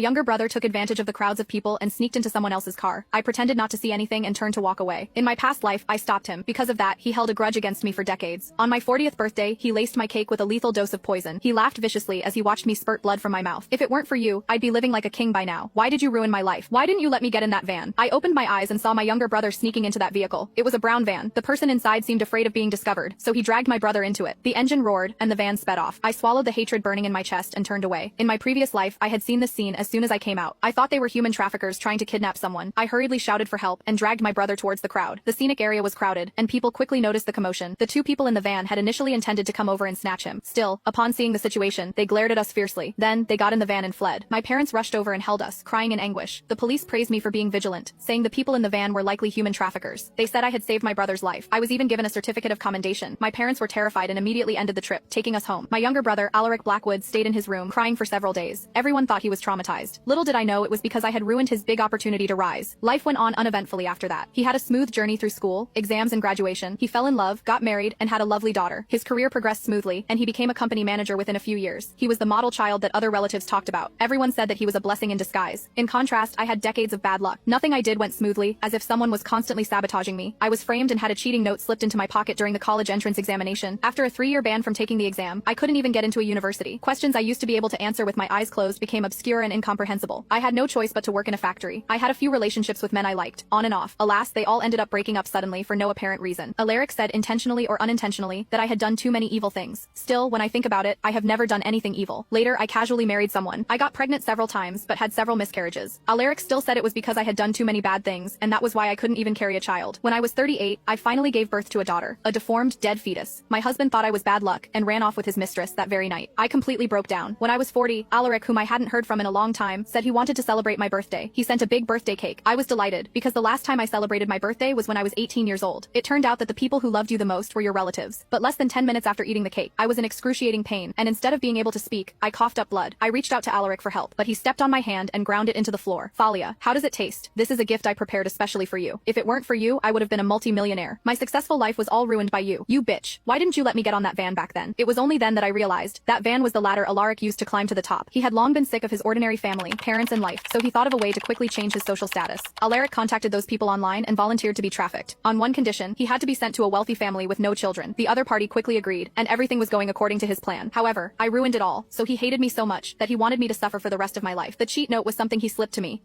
younger brother took advantage of the crowds of people and sneaked into someone else's car. I pretended not to see anything and turned to walk away. In my past life, I stopped him. Because of that, he held a grudge against me for decades. On my 40th birthday, he laced my cake with a lethal dose of poison. He laughed viciously as he watched me spurt blood from my mouth. If it weren't for you, I'd be living like a king by now. Why did you ruin my life? Why didn't you let me get in that van? I opened my eyes and saw my younger brother sneaking into that vehicle. It was a brown van. The person inside seemed afraid of being discovered, so he dragged my brother into it. The engine roared, and the van sped off. I swallowed the hatred burning in my chest and turned away. In my previous life, I had seen this scene as soon as I came out. I thought they were human traffickers trying to kidnap someone. I hurriedly shouted for help and dragged my brother towards the crowd. The scenic area was crowded, and people quickly noticed the commotion. The two people in the van had initially intended to come over and snatch him. Still, upon seeing the situation, they glared at us fiercely. Then, they got in the van and fled. My parents rushed over and held us, crying in anguish. The police praised me for being vigilant, saying the people in the van were likely human traffickers. They said I had saved my brother's life. I was even given a certificate of commendation. My parents were terrified and immediately ended the trip, taking us home. My younger brother, Alaric Blackwood, stayed in his room, crying for several days. Everyone thought he was traumatized. Little did I know it was because I had ruined his big opportunity to rise. Life went on uneventfully after that. He had a smooth journey through school, exams and graduation. He fell in love, got married, and had a lovely daughter. His career progressed smoothly, and he became a company manager within a few years. He was the model child that other relatives talked about. Everyone said that he was a blessing in disguise. In contrast, I had decades of bad luck. Nothing I did went smoothly, as if someone was constantly sabotaging me. I was framed and had a cheating note slipped into my pocket during the college entrance examination. After a 3-year ban from taking the exam, I couldn't even get into a university. Questions I used to be able to answer with my eyes closed became obscure and incomprehensible. I had no choice but to work in a factory. I had a few relationships with men I liked, on and off. Alas, they all ended up breaking up suddenly for no apparent reason. Alaric said intentionally or unintentionally that I had done too many evil things. Still, when I think about it, I have never done anything evil. Later, I casually married someone. I got pregnant several times, but had several miscarriages. Alaric still said it was because I had done too many bad things, and that was why I couldn't even carry a child. When I was 38, I finally gave birth to a daughter, a deformed, dead fetus. My husband thought I was bad luck and ran off with his mistress that very night. I completely broke down. When I was 40, Alaric, whom I hadn't heard from in a long time, said he wanted to celebrate my birthday. He sent a big birthday cake. I was delighted, because the last time I celebrated my birthday was when I was 18 years old. It turned out that the people who loved you the most were your relatives. But less than 10 minutes after eating the cake, I was in excruciating pain, and instead of being able to speak, I coughed up blood. I reached out to Alaric for help, but he stepped on my hand and ground it into the floor. Thalia, how does it taste? This is a gift I prepared especially for you. If it weren't for you, I would have been a multi-millionaire. My successful life was all ruined by you. You bitch. Why didn't you let me get on that van back then? It was only then that I realized that van was the ladder Alaric used to climb to the top. He had long been sick of his ordinary family, parents and life, so he thought of a way to quickly change his social status. Alaric contacted those people online and volunteered to be trafficked. On one condition, he had to be sent to a wealthy family with no children. The other party quickly agreed, and everything was going according to his plan. However, I ruined it all, so he hated me so much that he wanted me to suffer for the rest of my life. The cheat note was something he slipped to me.